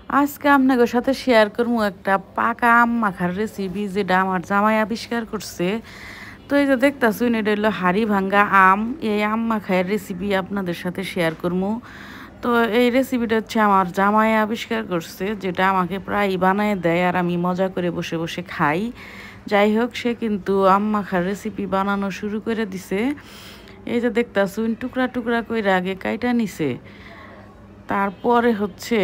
আজকে আপনাদের সাথে শেয়ার করবো একটা পাকা আম মাখার রেসিপি, যেটা আমার জামাই আবিষ্কার করছে। তো এই যে দেখতেছুন, এটা হলো হাড়ি ভাঙ্গা আম। এই আম মাখার রেসিপি আপনাদের সাথে শেয়ার করবো। তো এই রেসিপিটা হচ্ছে আমার জামাই আবিষ্কার করছে, যেটা আমাকে প্রায় বানায় দেয় আর আমি মজা করে বসে বসে খাই। যাই হোক, সে কিন্তু আম মাখার রেসিপি বানানো শুরু করে দিছে। এই যে দেখতেছুন, টুকরা টুকরা করে আগে কাইটা নিছে, তারপরে হচ্ছে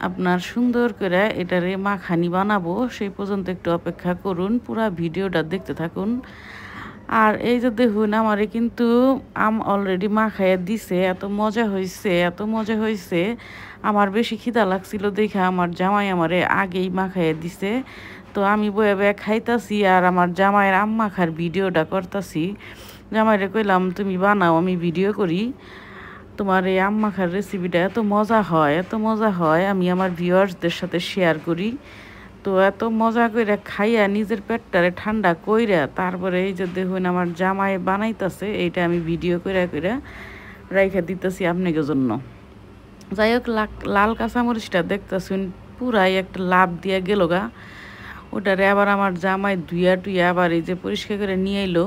আপনার সুন্দর করে এটারে মাখানি বানাবো। সেই পর্যন্ত একটু অপেক্ষা করুন, পুরো ভিডিওটা দেখতে থাকুন। আর এই যে দেখুন, আমারে কিন্তু আম অলরেডি মাখাইয়া দিছে। এত মজা হয়েছে, এত মজা হয়েছে। আমার বেশি খিদা লাগছিল দেখে আমার জামাই আমারে আগেই মাখাইয়া দিছে। তো আমি বয়ে বয়ে খাইতাছি আর আমার জামাইয়ের আম মাখার ভিডিওটা করতাছি। জামাইরে কইলাম, তুমি বানাও, আমি ভিডিও করি। তোমার এই আম মাখার রেসিপিটা এত মজা হয়, এত মজা হয়, আমি আমার ভিউয়ার্সদের সাথে শেয়ার করি। তো এত মজা করে খাইয়া নিজের পেটটারে ঠান্ডা কইরা তারপরে এই যে দেখুন আমার জামাই বানাইতেছে, এইটা আমি ভিডিও কইরা কইরা রাইখা দিতেছি আপনাদের জন্য। যাই হোক, লাল কাঁচামরিচটা দেখতেছুন পুরাই একটা লাভ দিয়া গেল গা। ওটারে আবার আমার জামাই ধুইয়া টুইয়া আবার এই যে পরিষ্কার করে নিয়ে এলো।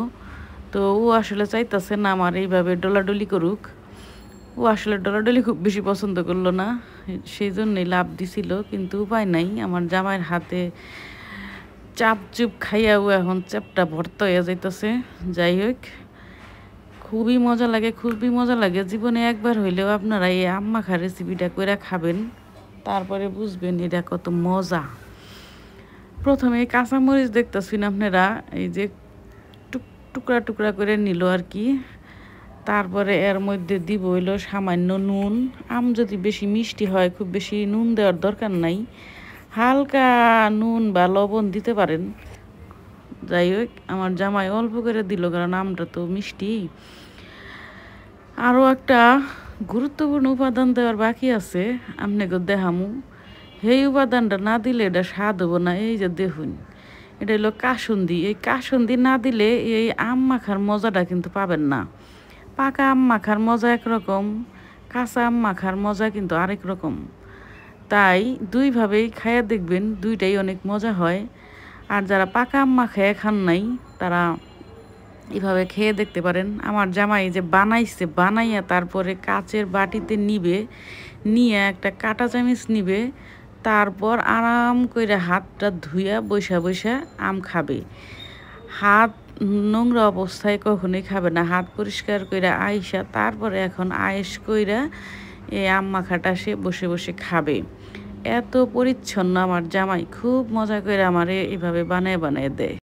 তো ও আসলে চাইতেছে না আমার এইভাবে ডলাডলি করুক। ও আসলে ডলাডলি খুব বেশি পছন্দ করলো না, সেই জন্যই লাভ দিছিল। কিন্তু উপায় নাই, আমার জামাইয়ের হাতে চাপ চুপ খাইয়া ও এখন চাপটা ভর্তা হয়ে যাইতেছে। যাই হোক, খুবই মজা লাগে, খুবই মজা লাগে। জীবনে একবার হইলেও আপনারা এই আম মাখা রেসিপিটা করে খাবেন, তারপরে বুঝবেন এটা কত মজা। প্রথমে কাঁচামরিচ দেখতেছেন আপনারা, এই যে টুকরা টুকরা করে নিল আর কি। তারপরে এর মধ্যে দিব হইলো সামান্য নুন। আম যদি বেশি মিষ্টি হয়, খুব বেশি নুন দেওয়ার দরকার নাই, হালকা নুন বা লবণ দিতে পারেন। যাই হোক, আমার জামাই অল্প করে দিল, কারণ আমটা তো মিষ্টি। আরও একটা গুরুত্বপূর্ণ উপাদান দেওয়ার বাকি আছে, আপনাকে দেখামু। সেই উপাদানটা না দিলে এটা স্বাদ হবো না। এই যে দেখুন, এটা হলো কাসুন্দি। এই কাসুন্দি না দিলে এই আম মাখার মজাটা কিন্তু পাবেন না। পাকা আম মাখার মজা একরকম, কাঁচা আম মাখার মজা কিন্তু আরেক রকম। তাই দুইভাবেই খাইয়া দেখবেন, দুইটাই অনেক মজা হয়। আর যারা পাকা আম মাখায় খান নাই, তারা এভাবে খেয়ে দেখতে পারেন। আমার জামাই যে বানাইছে, বানাইয়া তারপরে কাচের বাটিতে নিবে, নিয়ে একটা কাঁটা চামিচ নিবে, তারপর আরাম করে হাতটা ধুইয়া বৈশা বৈশা আম খাবে। হাত নোংরা অবস্থায় কখনোই খাবে না, হাত পরিষ্কার কইরা আইসা তারপরে এখন আয়েশ কইরা এই আম মাখাটা সে বসে বসে খাবে। এত পরিচ্ছন্ন আমার জামাই, খুব মজা করে আমারে এভাবে বানায় বানায় দেয়।